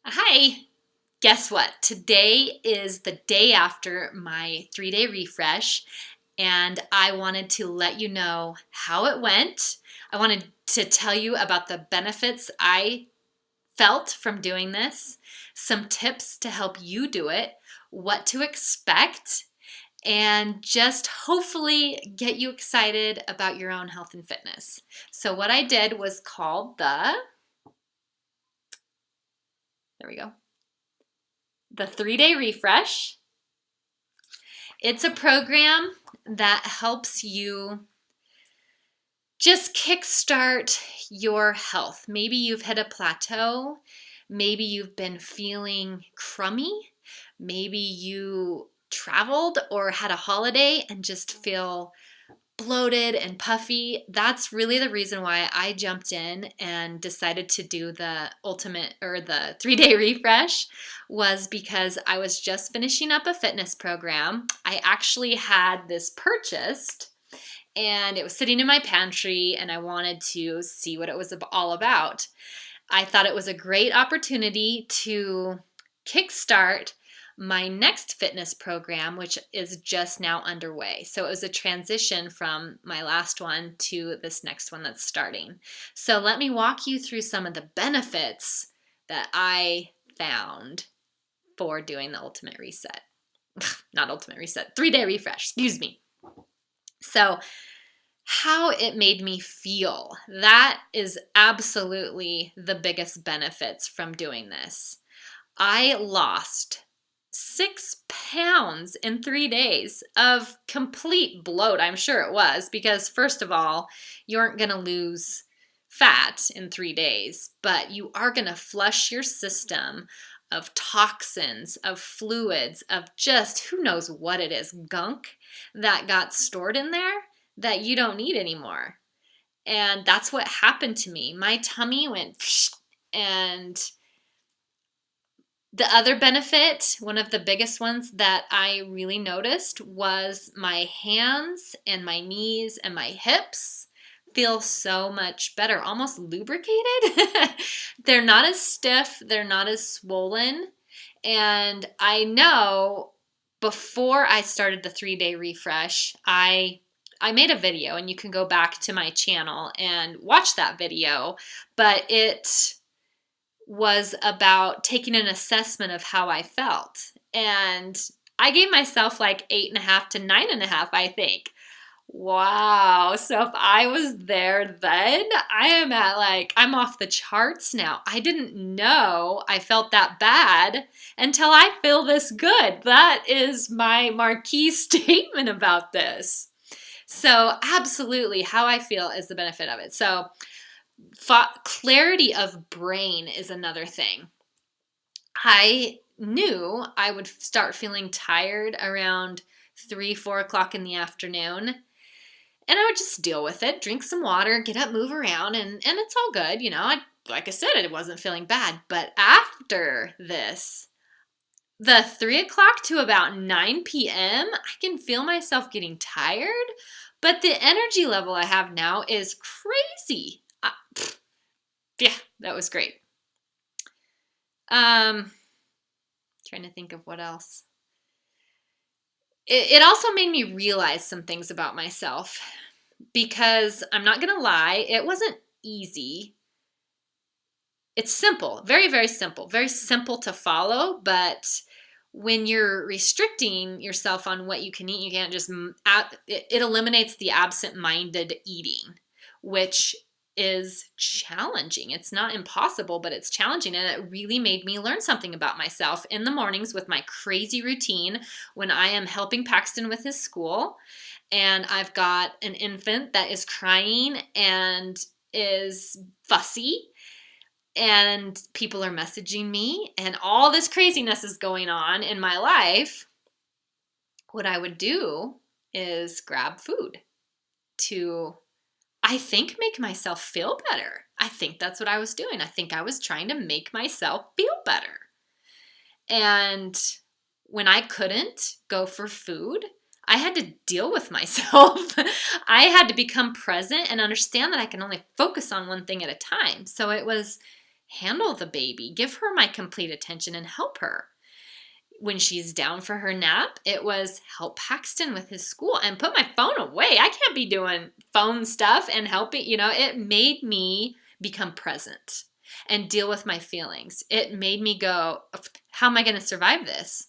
Hi, guess what? Today is the day after my 3-day refresh, and I wanted to let you know how it went. I wanted to tell you about the benefits I felt from doing this, some tips to help you do it, what to expect, and just hopefully get you excited about your own health and fitness. So, what I did was called there we go, the 3-day refresh. It's a program that helps you just kickstart your health. Maybe you've hit a plateau. Maybe you've been feeling crummy. Maybe you traveled or had a holiday and just feel bloated and puffy. That's really the reason why I jumped in and decided to do the ultimate or the 3-day refresh was because I was just finishing up a fitness program. I actually had this purchased and it was sitting in my pantry and I wanted to see what it was all about. I thought it was a great opportunity to kickstart my next fitness program, which is just now underway. So it was a transition from my last one to this next one that's starting. So let me walk you through some of the benefits that I found for doing the ultimate reset. Not ultimate reset, 3-day refresh, excuse me. So how it made me feel. That is absolutely the biggest benefits from doing this. I lost 6 pounds in 3 days of complete bloat. I'm sure it was because, first of all, you aren't going to lose fat in 3 days, but you are going to flush your system of toxins, of fluids, of just who knows what it is, gunk that got stored in there that you don't need anymore. And that's what happened to me. My tummy went and the other benefit, one of the biggest ones that I really noticed was my hands and my knees and my hips feel so much better, almost lubricated. They're not as stiff, they're not as swollen. And I know before I started the 3-day refresh, I made a video and you can go back to my channel and watch that video, but it was about taking an assessment of how I felt. And I gave myself like 8.5 to 9.5, I think. Wow. So if I was there then, I am I'm off the charts now. I didn't know I felt that bad until I feel this good. That is my marquee statement about this. So absolutely how I feel is the benefit of it. So clarity of brain is another thing. I knew I would start feeling tired around 3-4 o'clock in the afternoon, and I would just deal with it, drink some water, get up, move around, and it's all good. Like I said, I wasn't feeling bad. But after this, the 3 o'clock to about 9 p.m., I can feel myself getting tired, but the energy level I have now is crazy. Yeah, that was great. Trying to think of what else. It also made me realize some things about myself because I'm not going to lie, it wasn't easy. It's simple, very, very simple to follow, but when you're restricting yourself on what you can eat, you can't just, it eliminates the absent-minded eating, which is challenging. It's not impossible, but it's challenging. And it really made me learn something about myself in the mornings with my crazy routine when I am helping Paxton with his school. And I've got an infant that is crying and is fussy. And people are messaging me and all this craziness is going on in my life. What I would do is grab food to, I think, make myself feel better. I think that's what I was doing. I think I was trying to make myself feel better. And when I couldn't go for food, I had to deal with myself. I had to become present and understand that I can only focus on one thing at a time. So it was handle the baby, give her my complete attention and help her. When she's down for her nap, it was help Paxton with his school and put my phone away. I can't be doing phone stuff and helping, it made me become present and deal with my feelings. It made me go, how am I going to survive this?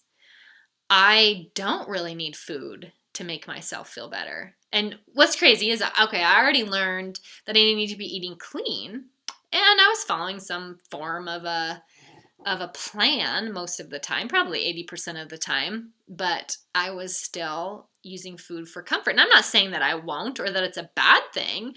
I don't really need food to make myself feel better. And what's crazy is, okay, I already learned that I need to be eating clean, and I was following some form of a plan most of the time, probably 80% of the time, but I was still using food for comfort. And I'm not saying that I won't or that it's a bad thing,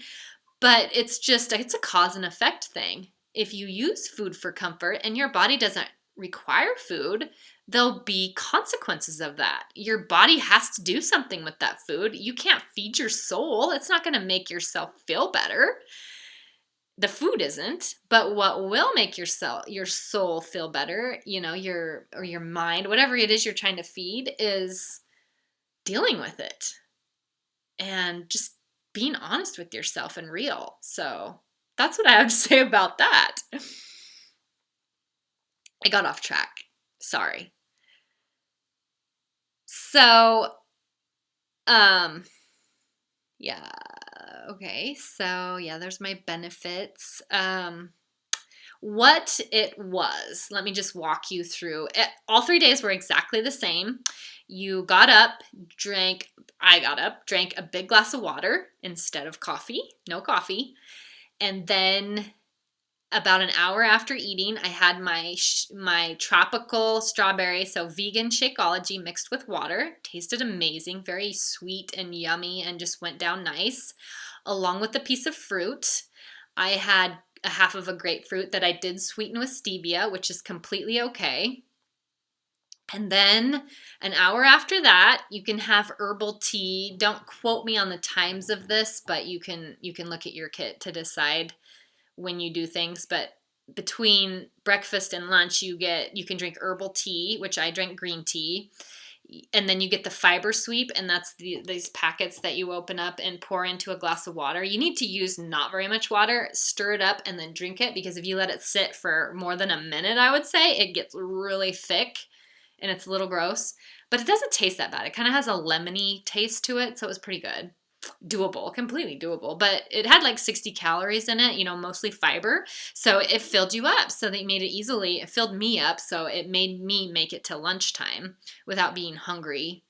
but it's a cause and effect thing. If you use food for comfort and your body doesn't require food, there'll be consequences of that. Your body has to do something with that food. You can't feed your soul. It's not going to make yourself feel better. The food isn't, but what will make your soul feel better, your mind, whatever it is you're trying to feed, is dealing with it and just being honest with yourself and real. So that's what I have to say about that. I got off track. Sorry. So, yeah. Okay. So yeah, there's my benefits. What it was, let me just walk you through it. All 3 days were exactly the same. I got up, drank a big glass of water instead of coffee, no coffee. And then about an hour after eating, I had my tropical strawberry, so vegan Shakeology mixed with water. Tasted amazing, very sweet and yummy, and just went down nice. Along with a piece of fruit, I had a half of a grapefruit that I did sweeten with stevia, which is completely okay. And then an hour after that, you can have herbal tea. Don't quote me on the times of this, but you can look at your kit to decide when you do things. But between breakfast and lunch, you can drink herbal tea, which I drank green tea. And then you get the fiber sweep, and that's these packets that you open up and pour into a glass of water. You need to use not very much water, stir it up, and then drink it, because if you let it sit for more than a minute, I would say, it gets really thick and it's a little gross. But it doesn't taste that bad. It kind of has a lemony taste to it, so it was pretty good. Doable, completely doable. But it had like 60 calories in it, mostly fiber. So it filled you up, so they made it easily. It filled me up, so it made me make it to lunchtime without being hungry.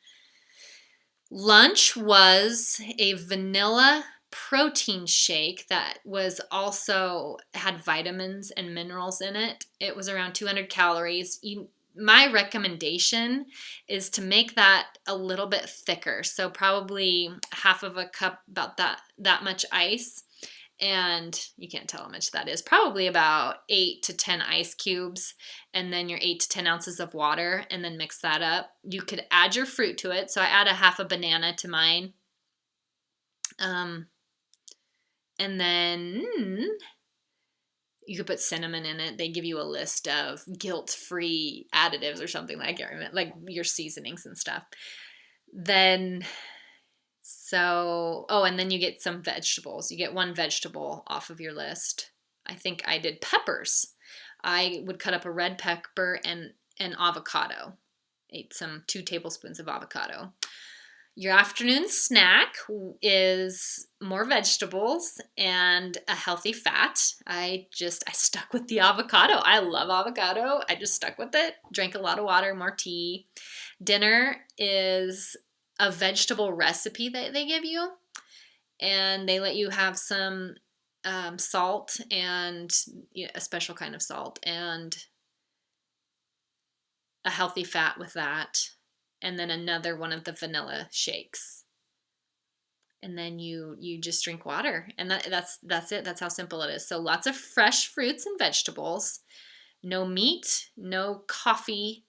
Lunch was a vanilla protein shake that was also had vitamins and minerals in it. It was around 200 calories. My recommendation is to make that a little bit thicker. So probably half of a cup, about that much ice. And you can't tell how much that is. Probably about 8 to 10 ice cubes, and then your 8 to 10 ounces of water, and then mix that up. You could add your fruit to it. So I add a half a banana to mine. And then you could put cinnamon in it. They give you a list of guilt-free additives or something, I can't remember, like your seasonings and stuff. And then you get some vegetables. You get one vegetable off of your list. I think I did peppers. I would cut up a red pepper and an avocado. Ate 2 tablespoons of avocado. Your afternoon snack is more vegetables and a healthy fat. I stuck with the avocado. I love avocado. I just stuck with it. Drank a lot of water, more tea. Dinner is a vegetable recipe that they give you, and they let you have some salt and a special kind of salt and a healthy fat with that. And then another one of the vanilla shakes. And then you just drink water. And that's it. That's how simple it is. So lots of fresh fruits and vegetables. No meat, no coffee,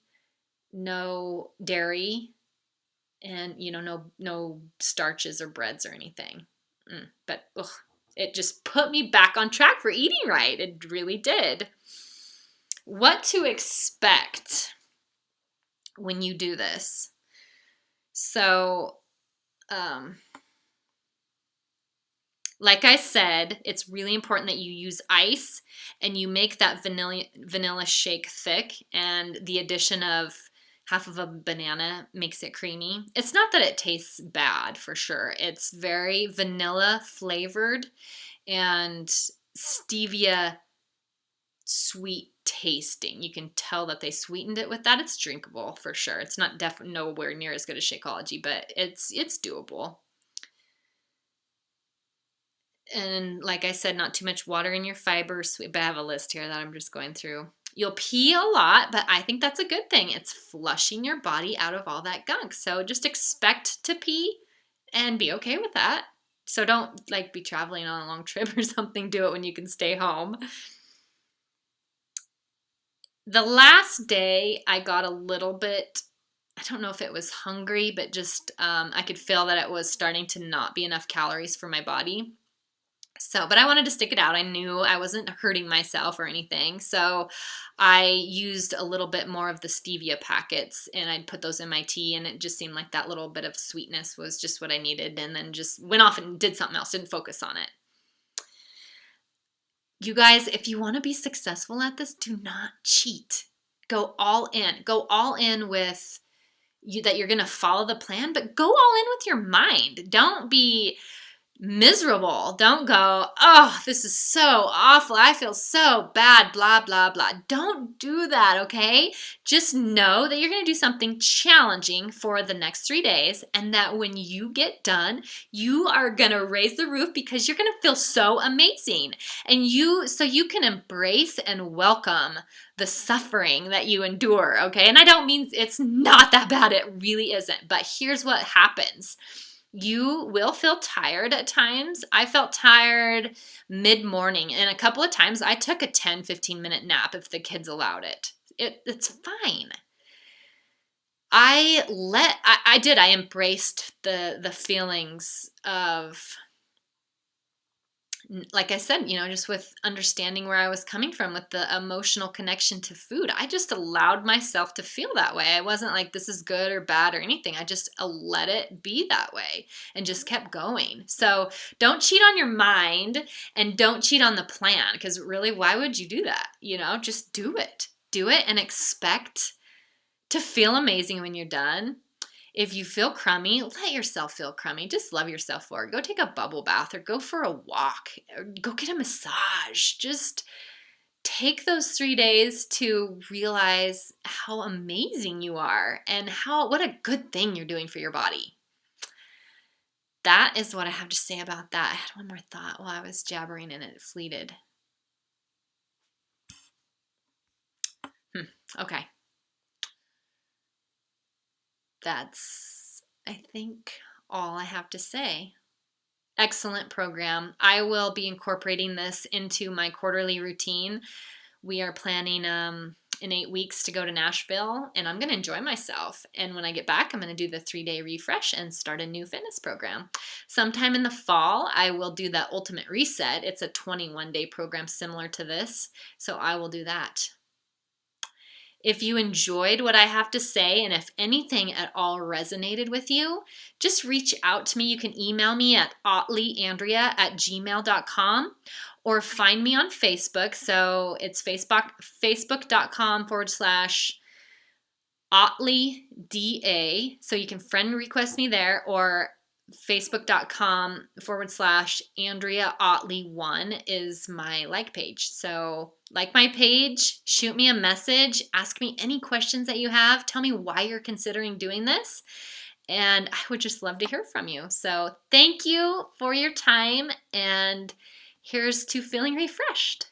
no dairy, and no starches or breads or anything. But it just put me back on track for eating right. It really did. What to expect when you do this. So Like I said, it's really important that you use ice and you make that vanilla shake thick, and the addition of half of a banana makes it creamy. It's not that it tastes bad for sure. It's very vanilla flavored and stevia sweet tasting. You can tell that they sweetened it with that. It's drinkable for sure. It's not nowhere near as good as Shakeology, but it's doable. And like I said, not too much water in your fibers. But I have a list here that I'm just going through. You'll pee a lot, but I think that's a good thing. It's flushing your body out of all that gunk. So just expect to pee and be okay with that. So don't like be traveling on a long trip or something. Do it when you can stay home. The last day I got a little bit, I don't know if it was hungry, but just I could feel that it was starting to not be enough calories for my body. So, but I wanted to stick it out. I knew I wasn't hurting myself or anything. So I used a little bit more of the stevia packets and I'd put those in my tea, and it just seemed like that little bit of sweetness was just what I needed, and then just went off and did something else, didn't focus on it. You guys, if you want to be successful at this, do not cheat. Go all in. Go all in with you that you're going to follow the plan, but go all in with your mind. Don't be miserable. Don't go, oh, this is so awful. I feel so bad, blah, blah, blah. Don't do that, okay? Just know that you're going to do something challenging for the next 3 days, and that when you get done, you are going to raise the roof because you're going to feel so amazing. And so you can embrace and welcome the suffering that you endure, okay? And I don't mean it's not that bad. It really isn't. But here's what happens. You will feel tired at times. I felt tired mid-morning, and a couple of times I took a 10-15 minute nap if the kids allowed it. It's fine. I embraced the feelings of, like I said, just with understanding where I was coming from with the emotional connection to food. I just allowed myself to feel that way. I wasn't like, this is good or bad or anything. I just let it be that way and just kept going. So don't cheat on your mind and don't cheat on the plan, because really, why would you do that? Just do it. Do it and expect to feel amazing when you're done. If you feel crummy, let yourself feel crummy. Just love yourself for it. Go take a bubble bath or go for a walk or go get a massage. Just take those 3 days to realize how amazing you are and what a good thing you're doing for your body. That is what I have to say about that. I had one more thought while I was jabbering and it fleeted. Okay. That's, I think, all I have to say. Excellent program. I will be incorporating this into my quarterly routine. We are planning in 8 weeks to go to Nashville, and I'm going to enjoy myself. And when I get back, I'm going to do the 3-day refresh and start a new fitness program. Sometime in the fall, I will do the Ultimate Reset. It's a 21-day program similar to this, so I will do that. If you enjoyed what I have to say, and if anything at all resonated with you, just reach out to me. You can email me at otleyandrea@gmail.com or find me on Facebook. So it's facebook.com/OtleyDA. So you can friend request me there, or facebook.com/Andrea Otley1 is my like page. So like my page, shoot me a message, ask me any questions that you have, tell me why you're considering doing this, and I would just love to hear from you. So thank you for your time, and here's to feeling refreshed.